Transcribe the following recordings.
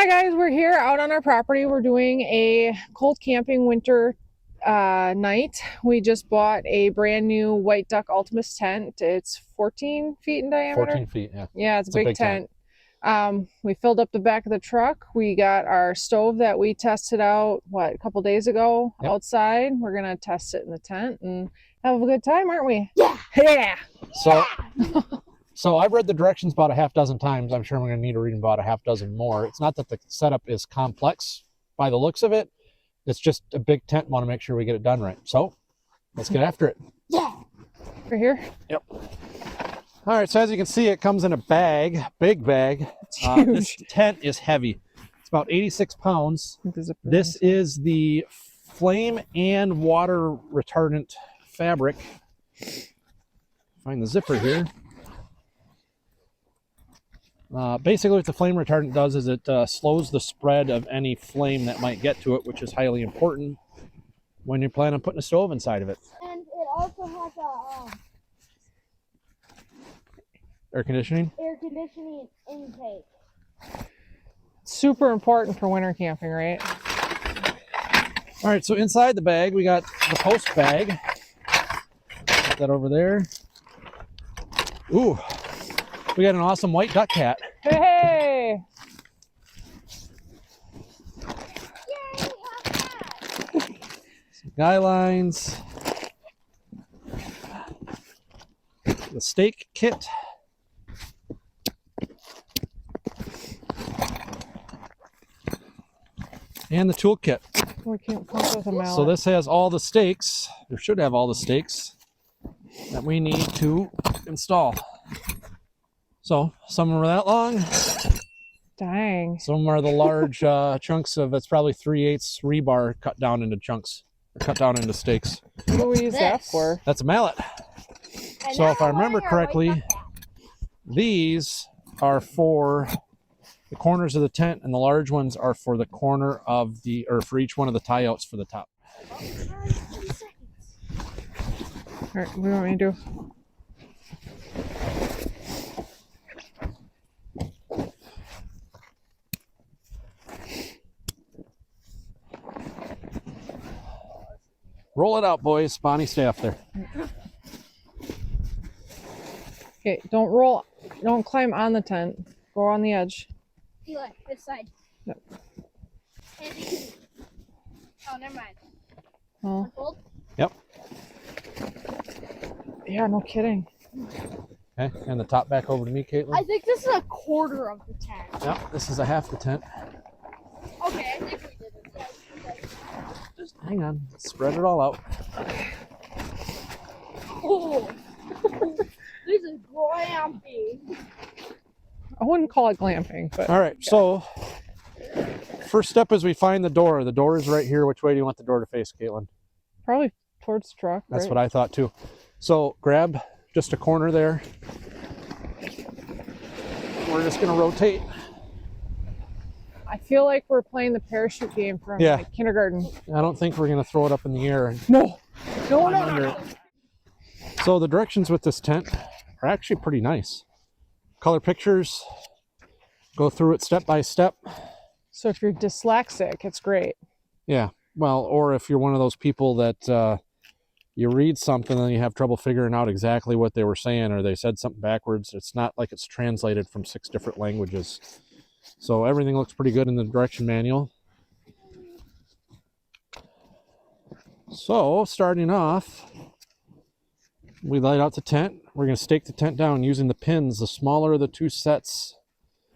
Hi guys, we're here out on our property. We're doing a cold camping winter night. We just bought a brand new White Duck Ultimus tent. It's 14 feet in diameter. 14 feet, yeah. Yeah, it's a big tent. We filled up the back of the truck. We got our stove that we tested out, a couple days ago outside. We're going to test it in the tent and have a good time, aren't we? Yeah. Yeah. So I've read the directions about a half dozen times. I'm sure I'm going to need to read them about a half dozen more. It's not that the setup is complex by the looks of it. It's just a big tent. Want to make sure we get it done right. So let's get after it. Yeah. Right here? Yep. All right, so as you can see, it comes in a bag, big bag. It's huge. This tent is heavy. It's about 86 pounds. This is the flame and water retardant fabric. Find the zipper here. Basically what the flame retardant does is it slows the spread of any flame that might get to it, which is highly important when you plan on putting a stove inside of it. And it also has a Air conditioning intake. Super important for winter camping, right? All right, so inside the bag we got the post bag. Put that over there. Ooh, we got an awesome white duck hat. Hey! Yay, Some guy lines. The steak kit. And the tool kit. We can't come up with a mallet. So this has all the stakes, or should have all the stakes that we need to install. So some of them are that long. Dang. Some are the large chunks of, it's probably 3/8 rebar cut down into chunks, or cut down into stakes. What do we use that for? That's a mallet. And So now if I we're remember wearing our correctly, white duck hat. these are for the corners of the tent, and the large ones are for the corner of the, or for each one of the tie outs for the top. All right, what do you want me to do? Roll it out, boys. Bonnie, stay up there. Okay, don't climb on the tent. Go on the edge. Eli, this side. Yep. And oh, never mind. Oh, Unfold. Yep. yeah, no kidding. Okay, and the top back over to me, I Caitlin. think this is a quarter of the tent. Yep, this is a half the tent. Okay, I think we did it. Just hang on, spread it all out. Oh, this is glamping. I wouldn't call it glamping, but All right, so first step is we find the door. The door is right here. Which way do you want the door to face, Caitlin? probably towards the truck. That's right? what I thought too. So grab just a corner there. We're just gonna rotate. I feel like we're playing the parachute game from Yeah. like kindergarten. I don't think we're gonna throw it up in the air. No. No, Climb no, under no. it. So the directions with this tent are actually pretty nice. Color pictures, go through it step by step. So if you're dyslexic, it's great. Yeah, well, or if you're one of those people that you read something and you have trouble figuring out exactly what they were saying, or they said something backwards, it's not like it's translated from 6 different languages. So everything looks pretty good in the direction manual. So starting off, we laid out the tent. We're going to stake the tent down using the pins. The smaller of the two sets,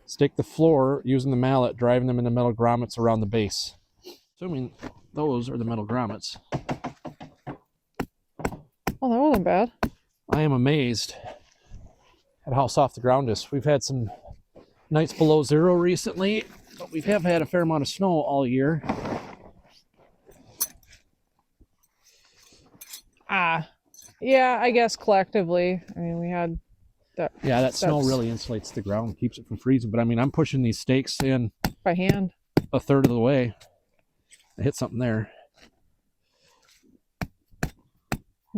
stake the floor using the mallet, driving them into metal grommets around the base. Assuming those are the metal grommets. Oh, that wasn't bad. I am amazed at how soft the ground is. We've had some nights below zero recently, but we have had a fair amount of snow all year. Yeah, I guess collectively. I mean, we had that. Yeah, that snow steps really insulates the ground, keeps it from freezing. But I mean, I'm pushing these stakes in by hand. a third of the way. I hit something there.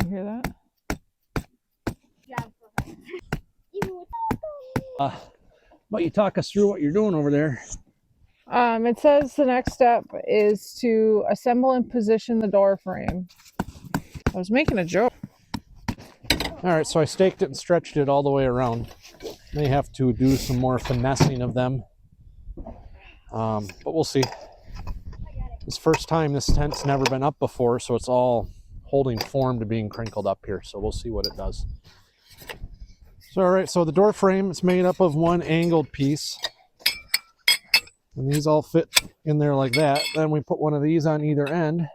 You hear that? Yeah. Even with Why don't you talk us through what you're doing over there? It says the next step is to assemble and position the door frame. I was making a joke. All right, so I staked it and stretched it all the way around. May have to do some more finessing of them, but we'll see. This first time, this tent's never been up before, so it's all holding form to being crinkled up here, so we'll see what it does. So, all right, so the door frame is made up of one angled piece, and these all fit in there like that. Then we put one of these on either end.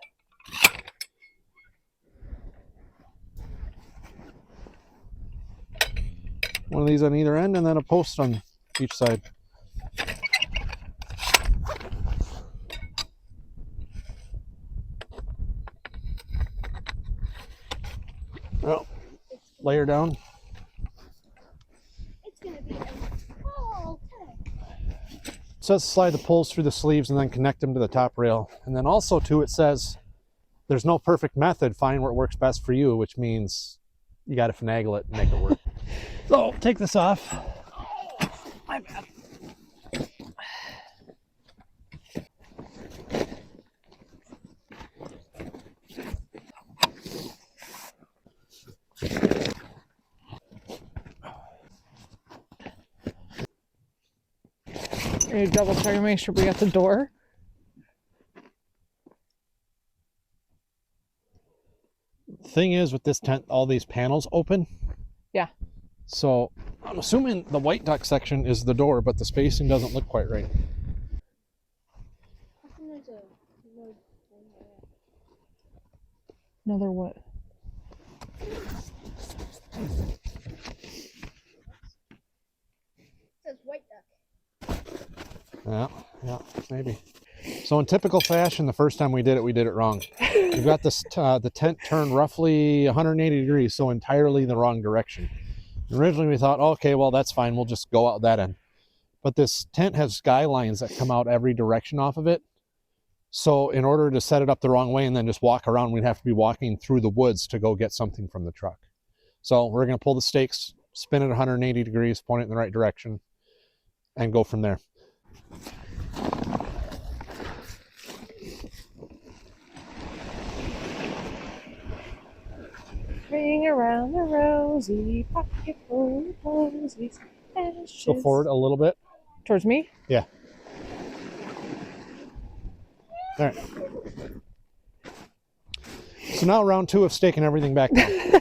One of these on either end, and then a post on each side. Well, layer down. It's gonna be a whole tent. So slide the poles through the sleeves and then connect them to the top rail. And then also too, it says there's no perfect method. Find what works best for you, which means you got to finagle it and make it work. So take this off. My bad. Are you double checking, make sure we got the door? Thing is with this tent, all these panels open. Yeah. So I'm assuming the white duck section is the door, but the spacing doesn't look quite right. How come there's a wood thing there? Another what? It says white duck. Yeah, maybe. So in typical fashion, the first time we did it wrong. We've got this the tent turned roughly 180 degrees, so entirely the wrong direction. Originally we thought, okay, well that's fine, we'll just go out that end. But this tent has sky lines that come out every direction off of it. So in order to set it up the wrong way and then just walk around, we'd have to be walking through the woods to go get something from the truck. So we're gonna pull the stakes, spin it 180 degrees, point it in the right direction, and go from there. Ring around the rosy, pocket full of posies. Go forward a little bit. Towards me? Yeah. All right. So now round 2 of staking everything back down.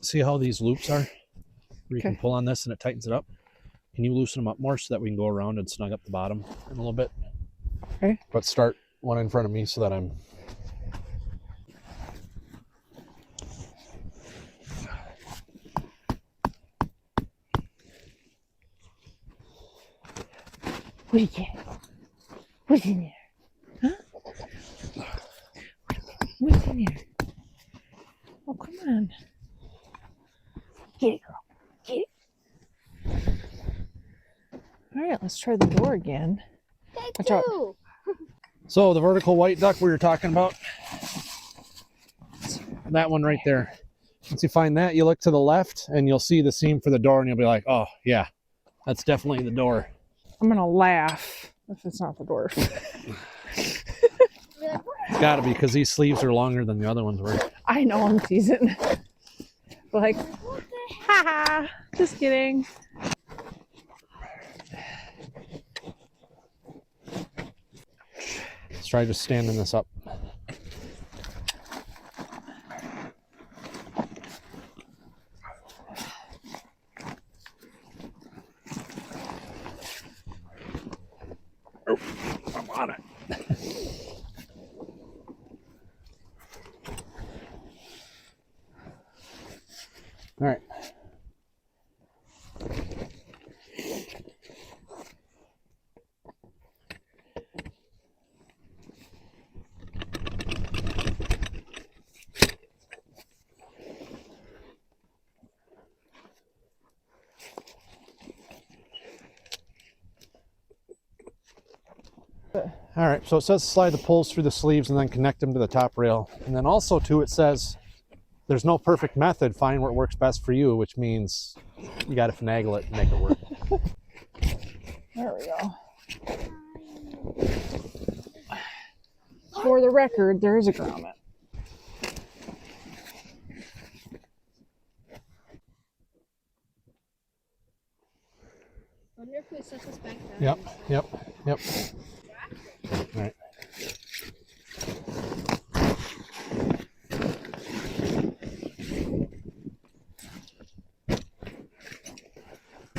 See how these loops are? Where you can pull on this and it tightens it up. Can you loosen them up more so that we can go around and snug up the bottom in a little bit? Okay. But start one in front of me so that I'm... What do you get? What's in there? Huh? What's in there? Oh, come on. Get it, girl. Get it. All right, let's try the door again. Watch out. So the vertical white duck we were talking about, that one right there. Once you find that, you look to the left and you'll see the seam for the door and you'll be like, oh yeah, that's definitely the door. I'm gonna laugh if it's not the door. It's gotta be, because these sleeves are longer than the other ones were. I know, I'm teasing. Like, haha, just kidding. Let's try just standing this up. Oh, I'm on it. All right. All right, so it says slide the poles through the sleeves and then connect them to the top rail. And then also too, it says there's no perfect method. Find what works best for you, which means you got to finagle it and make it work. There we go. For the record, there is a grommet. I wonder if we set this back down. Yep. All right.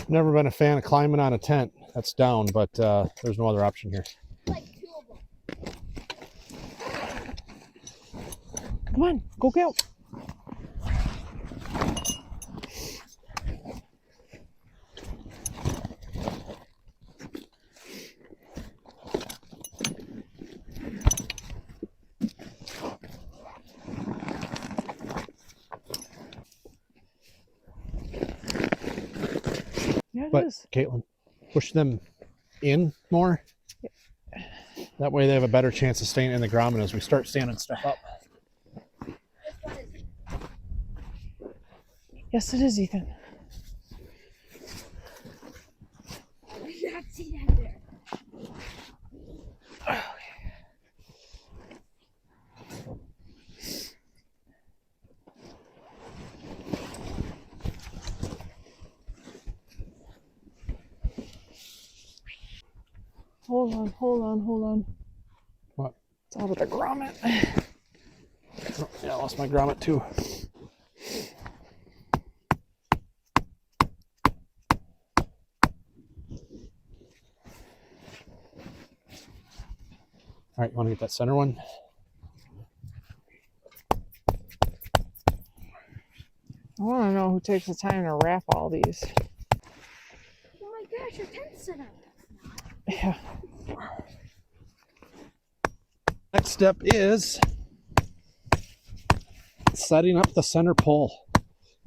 Never been a fan of climbing on a tent. That's down, but there's no other option here. Like 2 of them. Come on, go count. Yeah, it But is. Caitlin, push them in more. That way they have a better chance of staying in the grommet as we start standing stuff up. Yes, it is, Ethan. I did not see that there. Hold on. What? It's out of the grommet. Oh, yeah, I lost my grommet too. All right, you want to get that center one? I want to know who takes the time to wrap all these. Oh my gosh, your tent's set up. Yeah. Next step is setting up the center pole.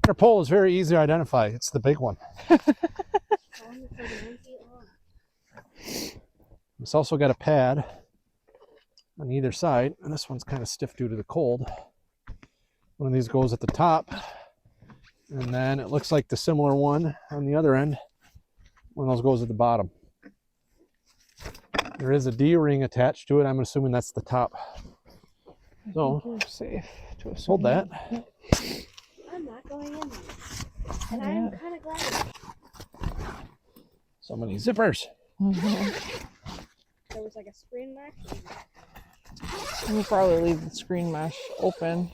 Center pole is very easy to identify. It's the big one. It's also got a pad on either side, and this one's kind of stiff due to the cold. One of these goes at the top, and then it looks like the similar one on the other end. One of those goes at the bottom. There is a D-ring attached to it. I'm assuming that's the top. So We're safe to a hold that. I'm not going in there. And I'm kind of glad So many zippers. there was like a screen match. We'll probably leave the screen mesh open.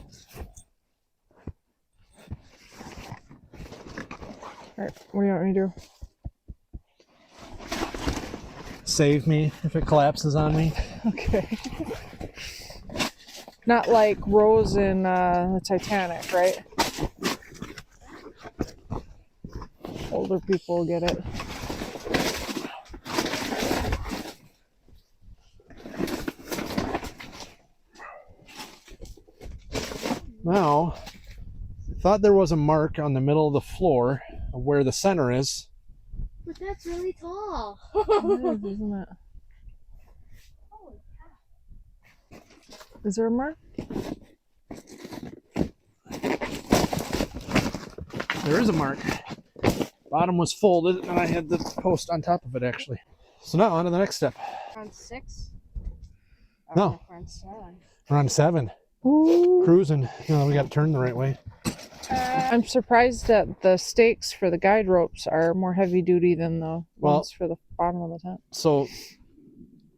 All right, what do you want me to do? Save me if it collapses on me. Okay. Not like Rose in the Titanic, right? Older people get it. Now, I thought there was a mark on the middle of the floor of where the center is. But that's really tall. It is, isn't it? Is there a mark? There is a mark. Bottom was folded, and I had the post on top of it, actually. So now on to the next step. Around 6? No. Around 7. We're on 7. Ooh. Cruising. We got to turn the right way. I'm surprised that the stakes for the guide ropes are more heavy duty than the ones for the bottom of the tent. So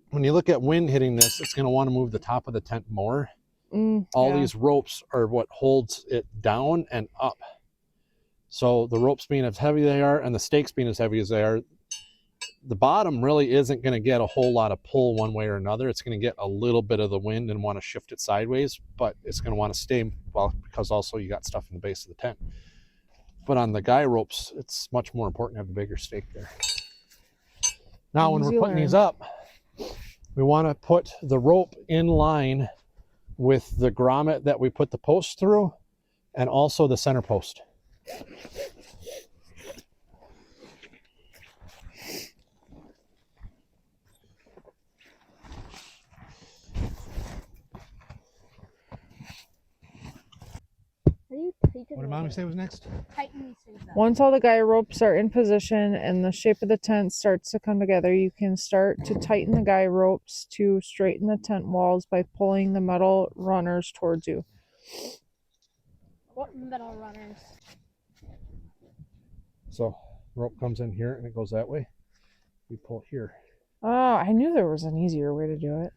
when you look at wind hitting this, it's going to want to move the top of the tent more. All these ropes are what holds it down and up. So the ropes being as heavy as they are and the stakes being as heavy as they are, the bottom really isn't going to get a whole lot of pull one way or another. It's going to get a little bit of the wind and want to shift it sideways, but it's going to want to stay, well, because also you got stuff in the base of the tent. But on the guy ropes, it's much more important to have the bigger stake there. Now, when we're putting these up, we want to put the rope in line with the grommet that we put the post through and also the center post. What did Mommy say was next? Tighten these things up. Once all the guy ropes are in position and the shape of the tent starts to come together, you can start to tighten the guy ropes to straighten the tent walls by pulling the metal runners towards you. What metal runners? So rope comes in here and it goes that way. We pull it here. Oh, I knew there was an easier way to do it.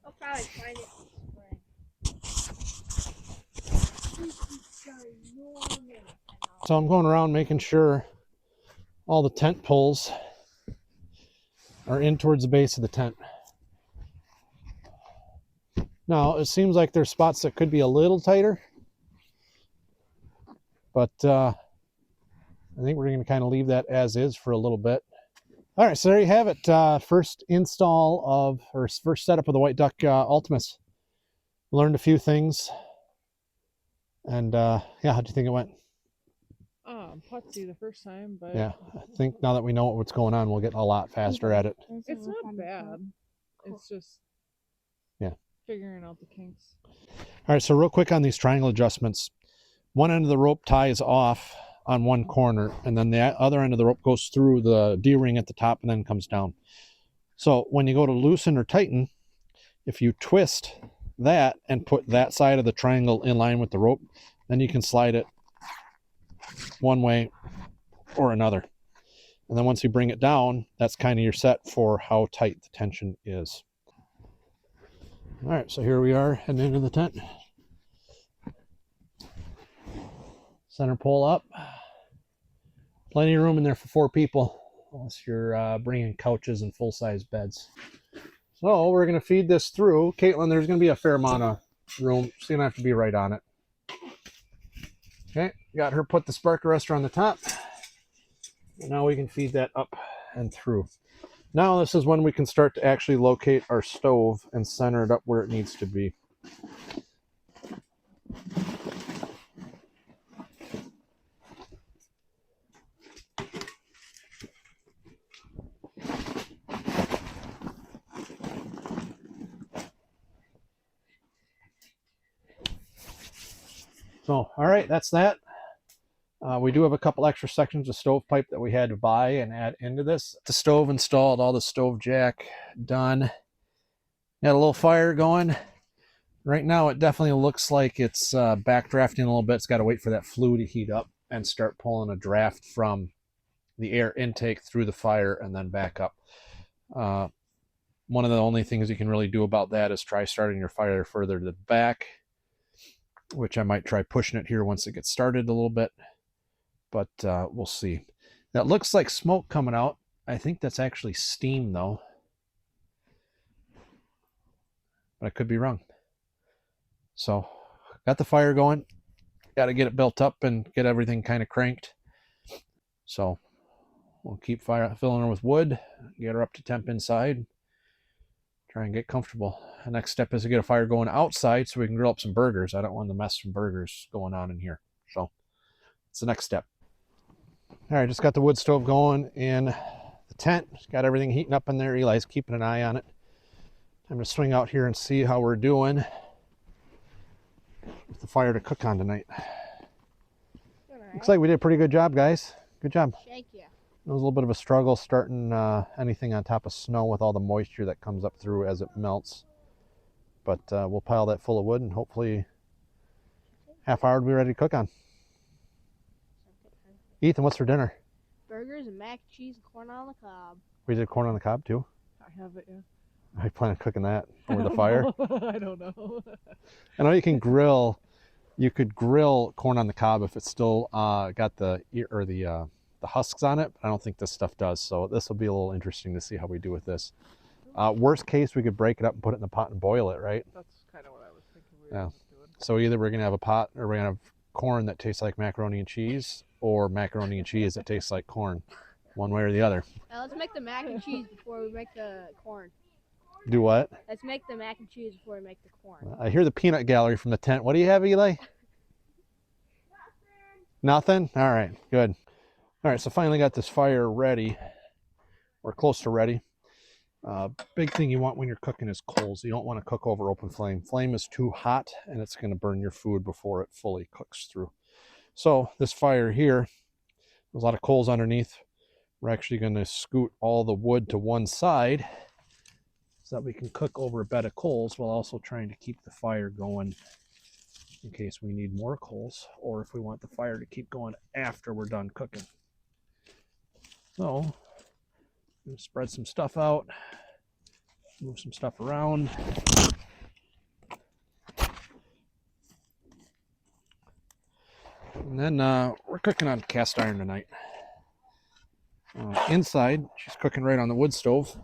I'll probably find it. So I'm going around making sure all the tent poles are in towards the base of the tent. Now, it seems like there's spots that could be a little tighter, but I think we're going to kind of leave that as is for a little bit. All right, so there you have it. First install of, or first setup of the White Duck Ultimus. Learned a few things. And yeah, how do you think it went? Putsy the first time, but Yeah, I think now that we know what's going on, we'll get a lot faster at it. it's not bad. It's just figuring out the kinks. All right, so real quick on these triangle adjustments. One end of the rope ties off on one corner, and then the other end of the rope goes through the D-ring at the top and then comes down. So when you go to loosen or tighten, if you twist that and put that side of the triangle in line with the rope, then you can slide it one way or another. And then once you bring it down, that's kind of your set for how tight the tension is. All right, so here we are heading into the tent. Center pole up. Plenty of room in there for 4 people, unless you're bringing couches and full-size beds. So we're going to feed this through. Caitlin, there's going to be a fair amount of room, so you're going to have to be right on it. Okay, got her put the spark arrestor on the top. And now we can feed that up and through. Now this is when we can start to actually locate our stove and center it up where it needs to be. So, all right, that's that. We do have a couple extra sections of stovepipe that we had to buy and add into this. The stove installed, all the stove jack done. Got a little fire going. Right now it definitely looks like it's backdrafting a little bit. It's got to wait for that flue to heat up and start pulling a draft from the air intake through the fire and then back up. One of the only things you can really do about that is try starting your fire further to the back, which I might try pushing it here once it gets started a little bit. But we'll see. That looks like smoke coming out. I think that's actually steam though. But I could be wrong. So got the fire going. Got to get it built up and get everything kind of cranked. So we'll keep filling her with wood, get her up to temp inside, try and get comfortable. The next step is to get a fire going outside so we can grill up some burgers. I don't want the mess from burgers going on in here. So it's the next step. All right, just got the wood stove going in the tent. Got everything heating up in there. Eli's keeping an eye on it. Time to swing out here and see how we're doing with the fire to cook on tonight. Right. Looks like we did a pretty good job, guys. Good job. Thank you. It was a little bit of a struggle starting anything on top of snow with all the moisture that comes up through as it melts. But we'll pile that full of wood and hopefully half hour to be ready to cook on. Ethan, what's for dinner? Burgers and mac and cheese and corn on the cob. We did corn on the cob too. I have it, yeah. I plan on cooking that over the fire. I don't know. I know you can grill. You could grill corn on the cob if it's still got the husks on it. But I don't think this stuff does. So this will be a little interesting to see how we do with this. Worst case, we could break it up and put it in the pot and boil it, right? That's kind of what I was thinking we Yeah. were just doing. So either we're gonna have a pot or we're gonna have corn that tastes like macaroni and cheese, or macaroni and cheese that tastes like corn. One way or the other. Let's make the mac and cheese before we make the corn. Do what? Let's make the mac and cheese before we make the corn. I hear the peanut gallery from the tent. What do you have, Eli? Nothing? All right, good. All right, so finally got this fire ready, or close to ready. Big thing you want when you're cooking is coals. You don't want to cook over open flame. Flame is too hot and it's going to burn your food before it fully cooks through. So this fire here, there's a lot of coals underneath. We're actually going to scoot all the wood to one side so that we can cook over a bed of coals while also trying to keep the fire going in case we need more coals or if we want the fire to keep going after we're done cooking. So, I'm going to spread some stuff out, move some stuff around. And then we're cooking on cast iron tonight. Inside, she's cooking right on the wood stove,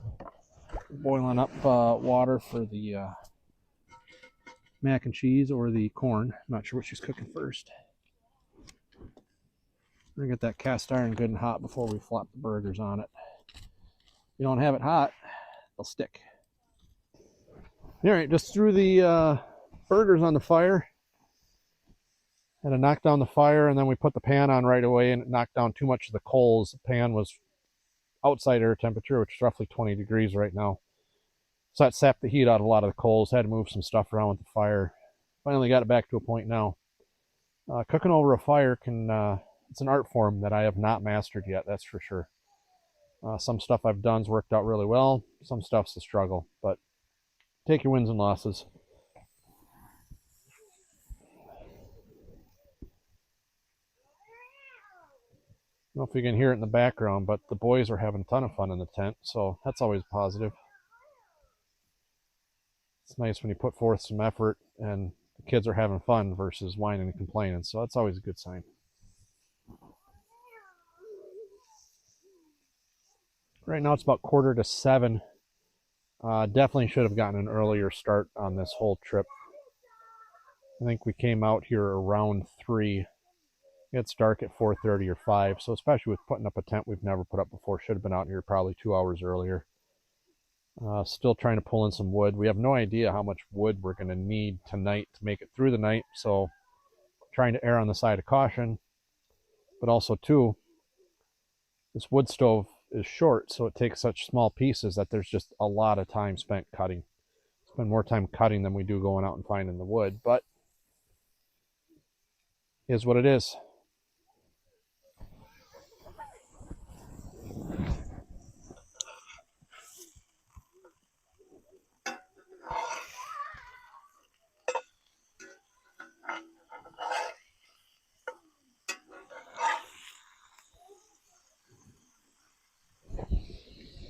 boiling up water for the mac and cheese or the corn. I'm not sure what she's cooking first. We're gonna get that cast iron good and hot before we flop the burgers on it. If you don't have it hot, they'll stick. All right, just threw the burgers on the fire. Had to knock down the fire, and then we put the pan on right away, and it knocked down too much of the coals. The pan was outside air temperature, which is roughly 20 degrees right now. So that sapped the heat out of a lot of the coals. Had to move some stuff around with the fire. Finally got it back to a point now. Cooking over a fire it's an art form that I have not mastered yet, that's for sure. Some stuff I've done's worked out really well. Some stuff's a struggle, but take your wins and losses. I don't know if you can hear it in the background, but the boys are having a ton of fun in the tent, so that's always positive. It's nice when you put forth some effort and the kids are having fun versus whining and complaining, so that's always a good sign. Right now it's about 6:45. Definitely should have gotten an earlier start on this whole trip. I think we came out here around 3. It's dark at 4:30 or 5, so especially with putting up a tent we've never put up before, should have been out here probably 2 hours earlier. Still trying to pull in some wood. We have no idea how much wood we're going to need tonight to make it through the night, so trying to err on the side of caution. But also, too, this wood stove is short, so it takes such small pieces that there's just a lot of time spent cutting. Spend more time cutting than we do going out and finding the wood, but it is what it is.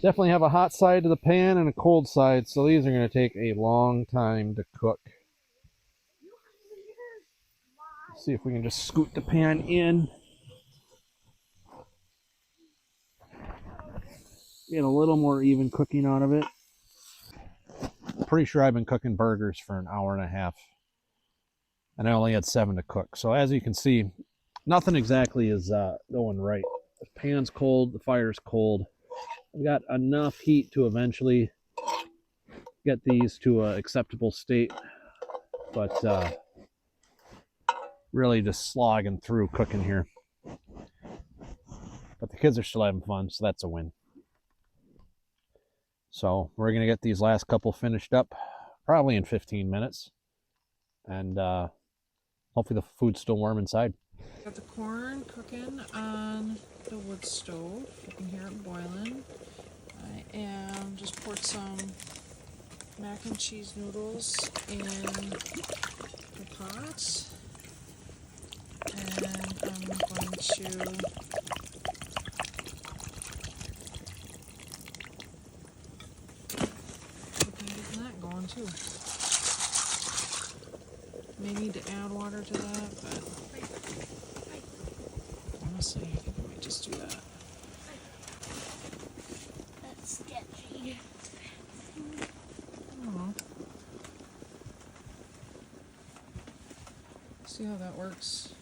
Definitely have a hot side to the pan and a cold side, so these are going to take a long time to cook. Let's see if we can just scoot the pan in. Get a little more even cooking out of it. Pretty sure I've been cooking burgers for an hour and a half, and I only had 7 to cook. So as you can see, nothing exactly is going right. The pan's cold, the fire's cold. We got enough heat to eventually get these to an acceptable state, but really just slogging through cooking here. But the kids are still having fun, so that's a win. So we're going to get these last couple finished up probably in 15 minutes, and hopefully the food's still warm inside. Got the corn cooking on the wood stove. You can hear it boiling. I am just poured some mac and cheese noodles in the pot, and I'm going to get that going too. May need to add water to that, but honestly, I think I might just do that. That's sketchy. Oh. See how that works.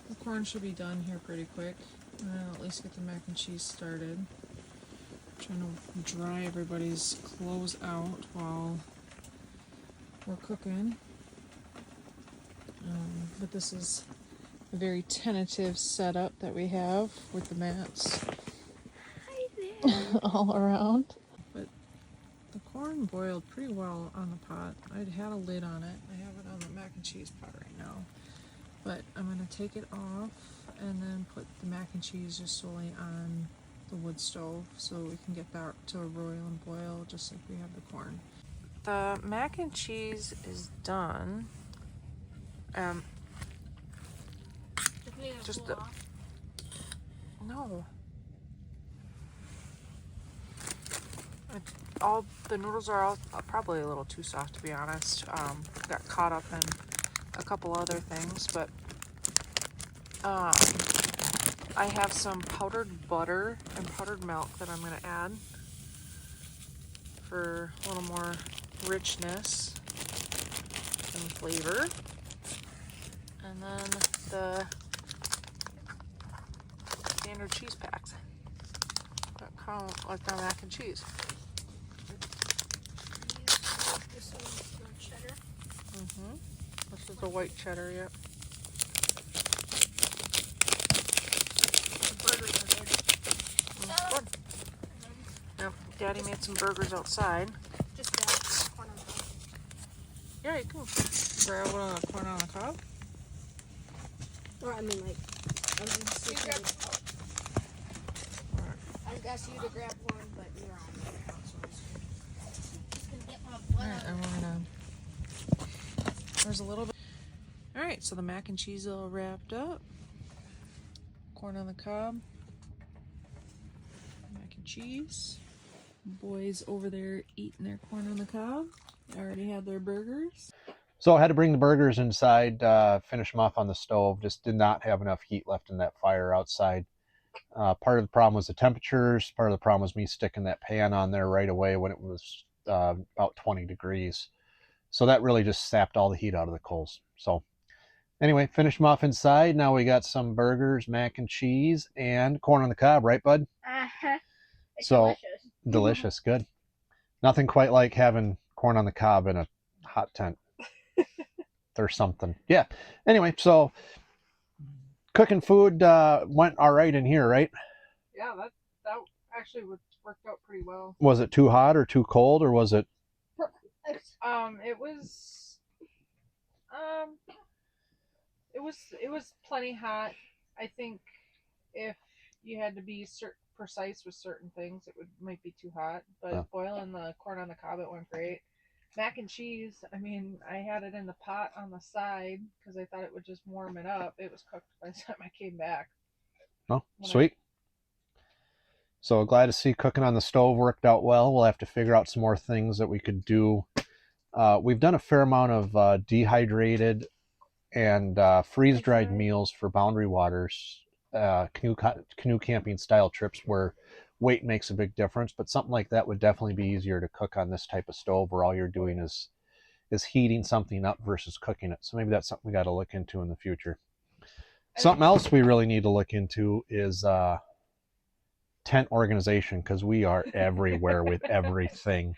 The corn should be done here pretty quick. And I'll at least get the mac and cheese started. Trying to dry everybody's clothes out while we're cooking. But this is a very tentative setup that we have with the mats Hi there. all around. But corn boiled pretty well on the pot. I'd had a lid on it. I have it on the mac and cheese pot right now. But I'm gonna take it off and then put the mac and cheese just solely on the wood stove so we can get that to a roil and boil just like we have the corn. The mac and cheese is done. Just the, no. All the noodles are all probably a little too soft, to be honest. Got caught up in a couple other things, but I have some powdered butter and powdered milk that I'm going to add for a little more richness and flavor. And then the standard cheese packs that count like the mac and cheese. This one's the cheddar. This is the white cheddar, yep. The burgers are good. Good. Yep, Daddy made some burgers outside. Just corn on top. Yeah, you can grab one of the corn on the cob. Or I mean, like, I was asked you to grab one, but you're on. Alright, I'm gonna. There's a little bit. Alright, so the mac and cheese all wrapped up. Corn on the cob. Mac and cheese. Boys over there eating their corn on the cob. They already had their burgers. So I had to bring the burgers inside, finish them off on the stove. Just did not have enough heat left in that fire outside. Part of the problem was the temperatures. Part of the problem was me sticking that pan on there right away when it was about 20 degrees. So that really just sapped all the heat out of the coals. So anyway, finished them off inside. Now we got some burgers, mac and cheese, and corn on the cob, right, bud? It's So delicious. delicious, good. Nothing quite like having corn on the cob in a hot tent. There's something. Yeah. Anyway, so cooking food went all right in here, right? Yeah, that actually worked out pretty well. Was it too hot or too cold, or was it? It was plenty hot. I think if you had to be precise with certain things, it might be too hot. But Yeah. boiling the corn on the cob, it went great. Mac and cheese, I mean, I had it in the pot on the side because I thought it would just warm it up. It was cooked by the time I came back. Oh, sweet. So glad to see cooking on the stove worked out well. We'll have to figure out some more things that we could do. We've done a fair amount of dehydrated and freeze-dried meals for Boundary Waters, canoe camping style trips where weight makes a big difference, but something like that would definitely be easier to cook on this type of stove where all you're doing is heating something up versus cooking it. So maybe that's something we got to look into in the future. Something else we really need to look into is tent organization, because we are everywhere with everything.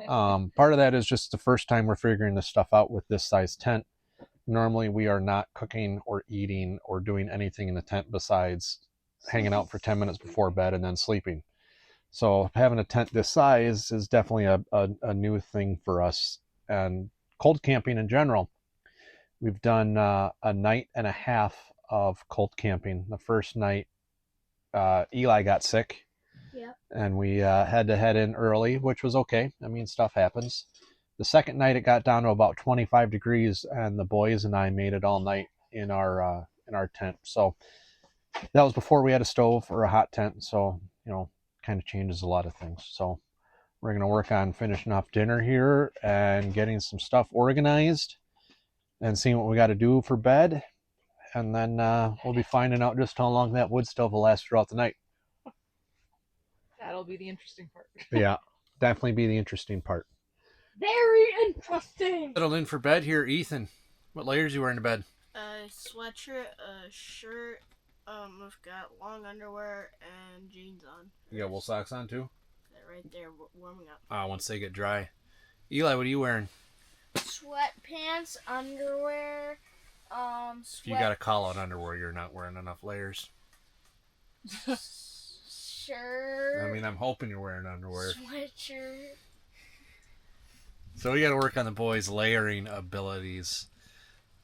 Part of that is just the first time we're figuring this stuff out with this size tent. Normally we are not cooking or eating or doing anything in the tent besides hanging out for 10 minutes before bed and then sleeping. So having a tent this size is definitely a new thing for us. And cold camping in general, we've done a night and a half of cold camping. The first night Eli got sick. Yep. And we had to head in early, which was okay. I mean, stuff happens. The second night it got down to about 25 degrees, and the boys and I made it all night in our tent. So that was before we had a stove or a hot tent. So, you know, kind of changes a lot of things. So we're going to work on finishing off dinner here and getting some stuff organized and seeing what we got to do for bed. And then we'll be finding out just how long that wood stove will last throughout the night. That'll be the interesting part. Yeah, definitely be the interesting part. Very interesting. Settled in for bed here, Ethan. What layers you wearing to bed? A sweatshirt, a shirt, I've got long underwear and jeans on. You got wool socks on too? They're right there warming up. Once they get dry. Eli, what are you wearing? Sweatpants, underwear, If you got a call-out underwear, you're not wearing enough layers. shirt. I mean, I'm hoping you're wearing underwear. Sweatshirt. So we got to work on the boys' layering abilities.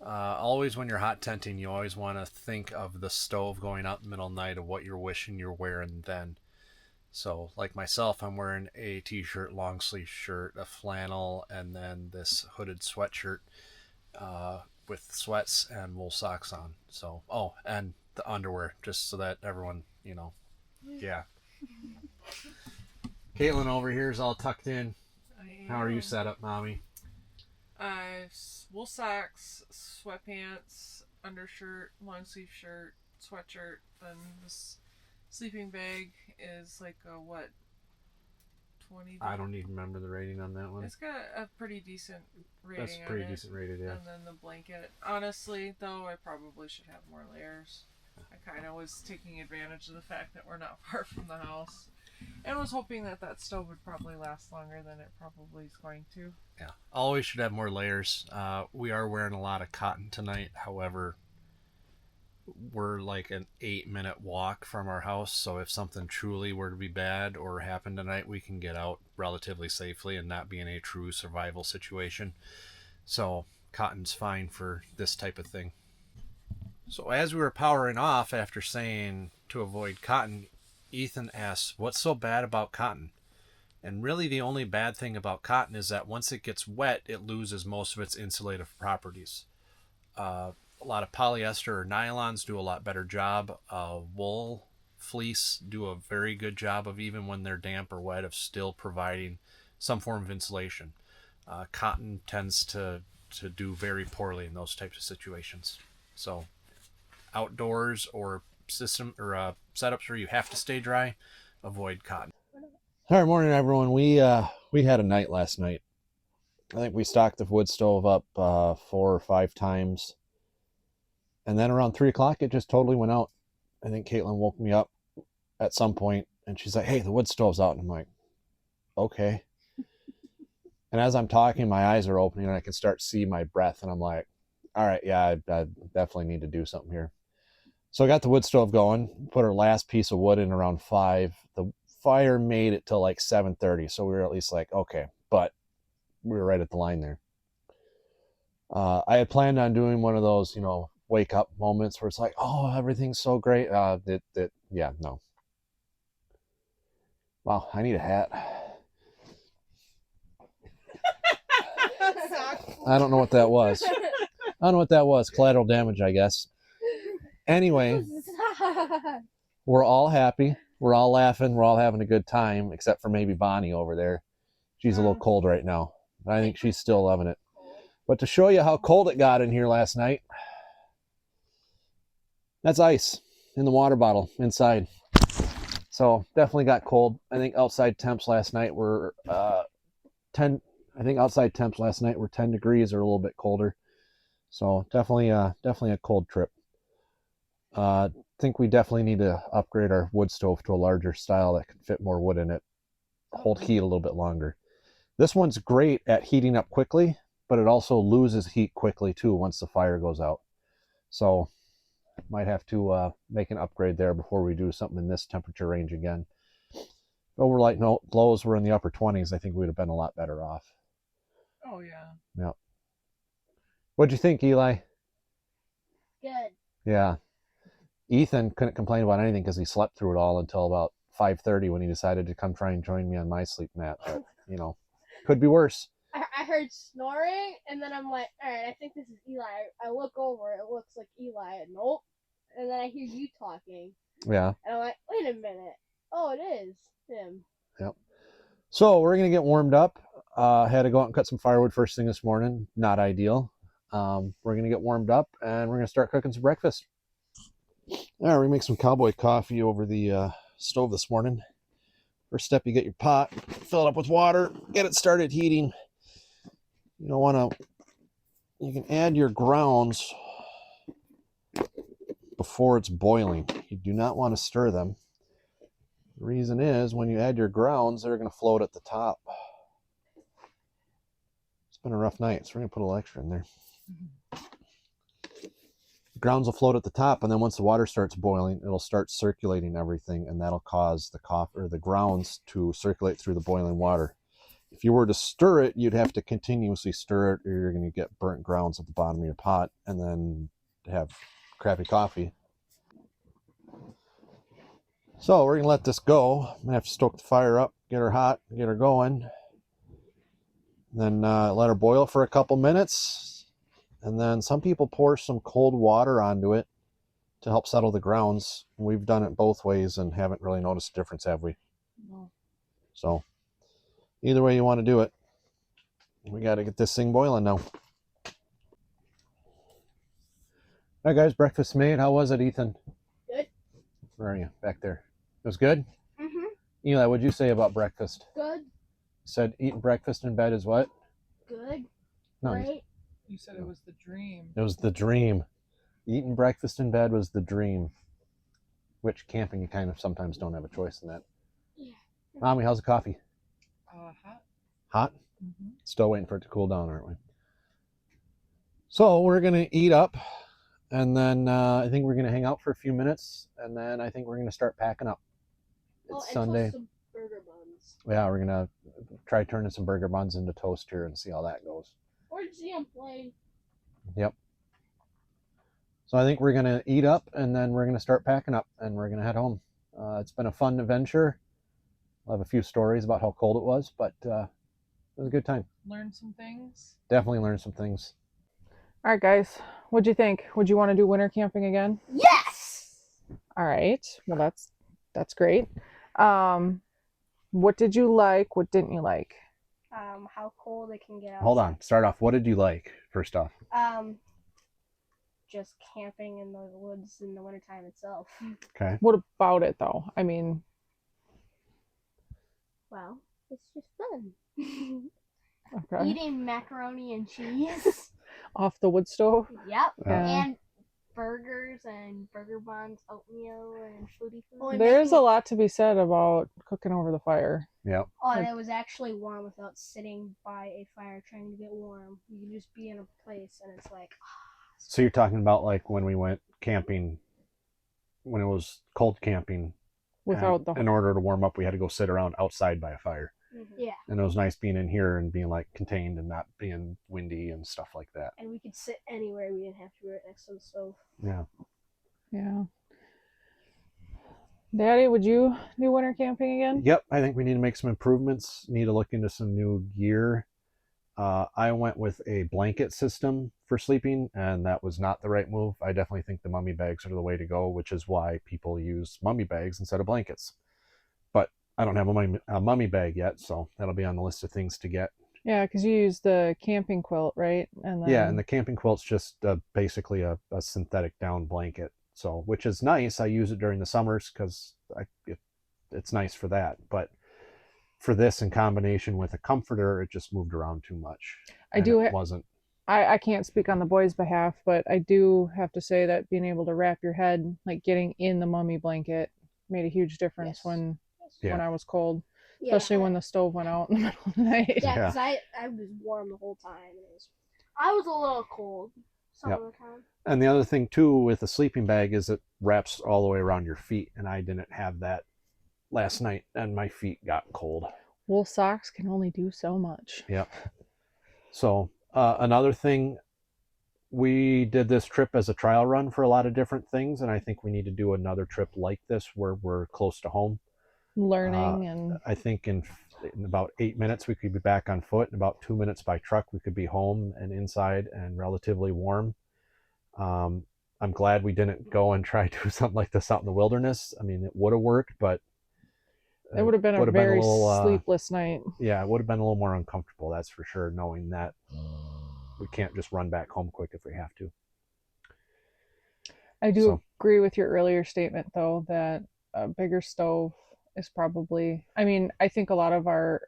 Always when you're hot tenting, you always want to think of the stove going out in the middle of the night of what you're wishing you're wearing then. So, like myself, I'm wearing a t-shirt, long sleeve shirt, a flannel, and then this hooded sweatshirt with sweats and wool socks on. So, oh, and the underwear, just so that everyone, yeah. Caitlin over here is all tucked in. How are you set up, Mommy? Wool socks, sweatpants, undershirt, long sleeve shirt, sweatshirt. Then this sleeping bag is like a what? 20. I don't even remember the rating on that one. It's got a pretty decent rating. That's pretty decent rated, yeah. And then the blanket. Honestly, though, I probably should have more layers. I kind of was taking advantage of the fact that we're not far from the house, and was hoping that that stove would probably last longer than it probably is going to. Yeah, always should have more layers. We are wearing a lot of cotton tonight. However, we're like an 8-minute walk from our house, so if something truly were to be bad or happen tonight, we can get out relatively safely and not be in a true survival situation. So cotton's fine for this type of thing. So as we were powering off after saying to avoid cotton, Ethan asks, what's so bad about cotton? And really the only bad thing about cotton is that once it gets wet, it loses most of its insulative properties. A lot of polyester or nylons do a lot better job. Wool, fleece do a very good job of, even when they're damp or wet, of still providing some form of insulation. Cotton tends to do very poorly in those types of situations. So outdoors or system or setups where you have to stay dry, avoid cotton. All right, morning everyone. We had a night last night. I think we stocked the wood stove up 4 or 5 times, and then around 3 o'clock it just totally went out. I think Caitlin woke me up at some point and she's like, hey, the wood stove's out. And I'm like, okay. And as I'm talking, my eyes are opening and I can start to see my breath, and I'm like, all right, yeah, I definitely need to do something here. So I got the wood stove going, put our last piece of wood in around 5. The fire made it till like 7:30, so we were at least like, okay, but we were right at the line there. I had planned on doing one of those, wake up moments where it's like, oh, everything's so great. Yeah, no. Wow, I need a hat. I don't know what that was. I don't know what that was. Collateral damage, I guess. Anyway, we're all happy. We're all laughing. We're all having a good time, except for maybe Bonnie over there. She's a little cold right now. I think she's still loving it. But to show you how cold it got in here last night, that's ice in the water bottle inside. So definitely got cold. I think outside temps last night were 10. I think outside temps last night were 10 degrees or a little bit colder. So definitely a cold trip. Think we definitely need to upgrade our wood stove to a larger style that can fit more wood in it, hold heat a little bit longer. This one's great at heating up quickly, but it also loses heat quickly too once the fire goes out. So might have to make an upgrade there before we do something in this temperature range again. Overnight lows were in the upper 20s. I think we'd have been a lot better off. Oh yeah. Yeah. What'd you think, Eli? Good. Yeah. Ethan couldn't complain about anything because he slept through it all until about 5:30 when he decided to come try and join me on my sleep mat. But, could be worse. I heard snoring, and then I'm like, all right, I think this is Eli. I look over, it looks like Eli. Nope. And then I hear you talking. Yeah. And I'm like, wait a minute. Oh, it is him. Yep. So we're going to get warmed up. Had to go out and cut some firewood first thing this morning. Not ideal. We're going to get warmed up, and we're going to start cooking some breakfast. All right, we're going to make some cowboy coffee over the stove this morning. First step, you get your pot, fill it up with water, get it started heating. You can add your grounds before it's boiling. You do not want to stir them. The reason is when you add your grounds, they're going to float at the top. It's been a rough night, so we're going to put a little extra in there. The grounds will float at the top, and then once the water starts boiling, it'll start circulating everything, and that'll cause the grounds to circulate through the boiling water. if you were to stir it, you'd have to continuously stir it, or you're going to get burnt grounds at the bottom of your pot, and then have crappy coffee. So we're going to let this go. I'm going to have to stoke the fire up, get her hot, get her going. Then let her boil for a couple minutes. And then some people pour some cold water onto it to help settle the grounds. We've done it both ways and haven't really noticed a difference, have we? No. So either way you want to do it, we got to get this thing boiling now. All right, guys, breakfast made. How was it, Ethan? Good. Where are you? Back there. It was good? Mhm. Eli, what'd you say about breakfast? Good. Said eating breakfast in bed is what? Good. No, Great. You said it was the dream. it was the dream. Eating breakfast in bed was the dream. Which camping, you kind of sometimes don't have a choice in that. Yeah. Mommy, how's the coffee? Hot. Hot? Mm-hmm. Still waiting for it to cool down, aren't we? So we're going to eat up, and then I think we're going to hang out for a few minutes, and then I think we're going to start packing up. It's and Sunday. toast some burger buns. Yeah, we're going to try turning some burger buns into toast here and see how that goes. Or just see them plain. Yep. So I think we're going to eat up, and then we're going to start packing up, and we're going to head home. It's been a fun adventure. I'll have a few stories about how cold it was, but it was a good time. Learn some things. Definitely learned some things. All right, guys. What'd you think? Would you want to do winter camping again? Yes. All right. Well, that's great. What did you like? What didn't you like? How cold it can get out. Hold on. Start off. What did you like, first off? Just camping in the woods in the wintertime itself. Okay. What about it, though? I mean, Well, it's just fun. okay. Eating macaroni and cheese. Off the wood stove. Yep. Yeah. And burgers and burger buns, oatmeal and foodie food. There's a lot to be said about cooking over the fire. Yep. Oh, and it was actually warm without sitting by a fire trying to get warm. You can just be in a place and it's like. So you're talking about like when we went camping, when it was cold camping. Without the in order to warm up, we had to go sit around outside by a fire. Yeah. And it was nice being in here and being like contained and not being windy and stuff like that. And we could sit anywhere. We didn't have to be right next to the stove. Yeah. Yeah. Daddy, would you do winter camping again? Yep. I think we need to make some improvements. Need to look into some new gear. I went with a blanket system for sleeping, and that was not the right move. I definitely think the mummy bags are the way to go, which is why people use mummy bags instead of blankets. But I don't have a mummy bag yet, so that'll be on the list of things to get. Yeah, because you use the camping quilt, right? And then... Yeah, and the camping quilt's just basically a synthetic down blanket, so which is nice. I use it during the summers because it's nice for that, but for this in combination with a comforter, it just moved around too much. I can't speak on the boys' behalf, but I do have to say that being able to wrap your head, like getting in the mummy blanket, made a huge difference when I was cold, especially when the stove went out in the middle of the night. Yeah, because I was warm the whole time. I was a little cold some of the time. And the other thing too with the sleeping bag is it wraps all the way around your feet, and I didn't have that last night, and my feet got cold. Wool socks can only do so much. Yep. So another thing, we did this trip as a trial run for a lot of different things, and I think we need to do another trip like this where we're close to home. Learning and I think in about 8 minutes we could be back on foot. In about 2 minutes by truck we could be home and inside and relatively warm. I'm glad we didn't go and try to do something like this out in the wilderness. I mean, it would have worked, but it would have been a very sleepless night. Yeah, it would have been a little more uncomfortable, that's for sure, knowing that we can't just run back home quick if we have to. I do agree with your earlier statement, though, that a bigger stove is probably... I mean, I think a lot of our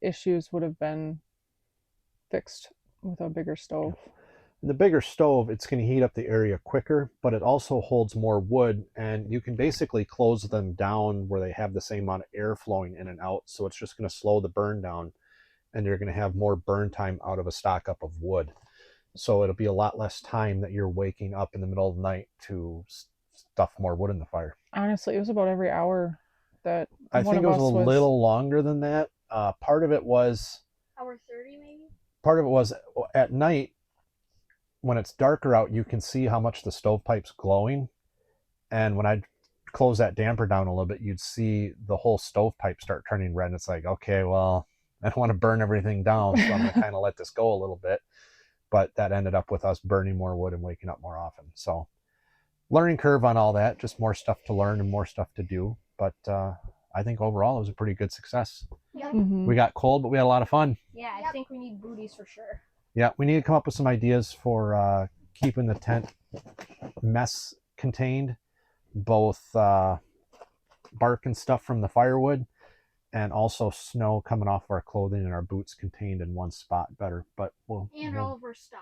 issues would have been fixed with a bigger stove. Yeah. The bigger stove, it's going to heat up the area quicker, but it also holds more wood, and you can basically close them down where they have the same amount of air flowing in and out, so it's just going to slow the burn down, and you're going to have more burn time out of a stock up of wood. So it'll be a lot less time that you're waking up in the middle of the night to stuff more wood in the fire. Honestly, it was about every hour that I think it was a little longer than that. Part of it was part of it was at night when it's darker out, you can see how much the stovepipe's glowing. And when I close that damper down a little bit, you'd see the whole stovepipe start turning red. And it's like, okay, well, I don't want to burn everything down, so I'm going to kind of let this go a little bit. But that ended up with us burning more wood and waking up more often. So learning curve on all that, just more stuff to learn and more stuff to do. But I think overall it was a pretty good success. Yep. Mhm. We got cold, but we had a lot of fun. Yeah, I think we need booties for sure. Yeah, we need to come up with some ideas for keeping the tent mess contained, both bark and stuff from the firewood, and also snow coming off our clothing and our boots contained in one spot better. But And all of our stuff.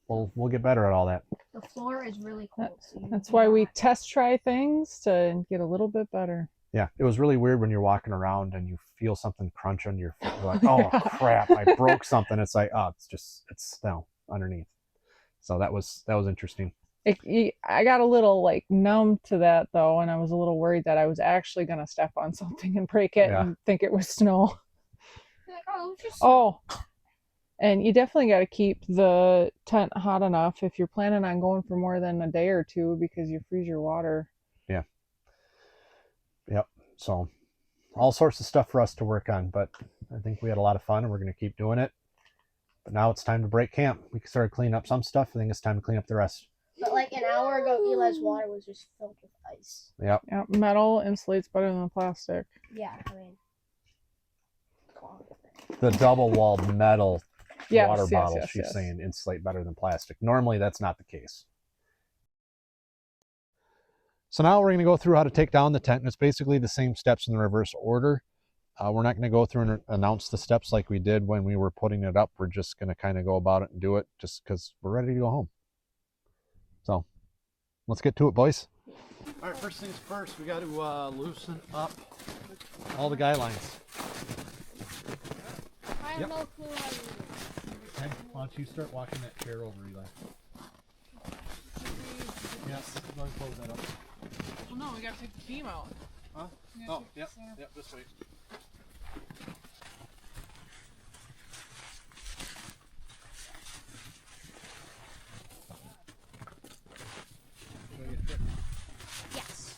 we'll get better at all that. The floor is really cold. That's why we test try things to get a little bit better. Yeah, it was really weird when you're walking around and you feel something crunch on your foot. You're like, oh crap, I broke something. It's like, oh, it's snow underneath. So that was interesting. I got a little like numb to that though, and I was a little worried that I was actually gonna step on something and break it Yeah. and think it was snow. You're like, oh, it's just Oh, and you definitely got to keep the tent hot enough if you're planning on going for more than a day or two, because you freeze your water. Yep. So all sorts of stuff for us to work on, but I think we had a lot of fun and we're going to keep doing it. But now it's time to break camp. We started cleaning up some stuff. I think it's time to clean up the rest. But like an hour ago, Eli's water was just filled with ice. Yep. Yeah, metal insulates better than plastic. Yeah, I mean, come on. The double-walled metal Yes, water yes, bottles, yes, she's yes. saying, insulate better than plastic. Normally, that's not the case. So now we're going to go through how to take down the tent, and it's basically the same steps in the reverse order. We're not going to go through and announce the steps like we did when we were putting it up. We're just going to kind of go about it and do it just because we're ready to go home. So let's get to it, boys. All right, first things first, we got to loosen up all the guy lines. I have Yep. no clue how to do this. Okay, why don't you start walking that chair over, Eli? Yes, go ahead and close that up. Well, no, we got to take the beam out. Huh? Oh, yep, this way. Yes.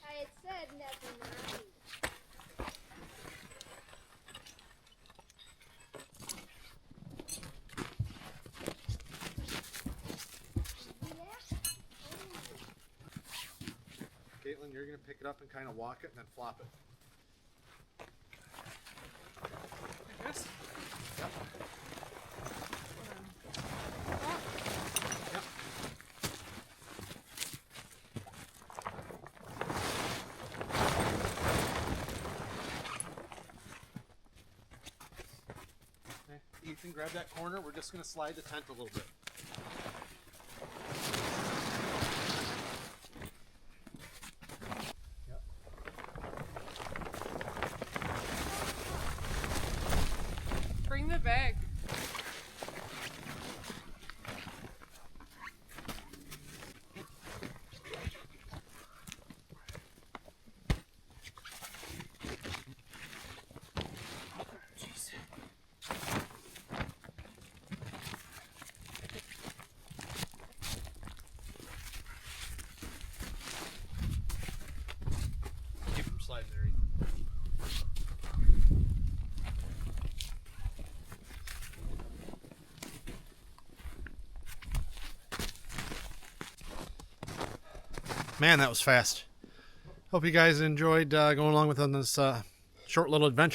I had said never mind. Caitlin, you're going to pick it up and kind of walk it and then flop it. Like this? Yep. Yep. Okay. Ethan, grab that corner. We're just going to slide the tent a little bit. Bring the bag. slide there, Ethan. Man, that was fast. Hope you guys enjoyed going along with on this short little adventure.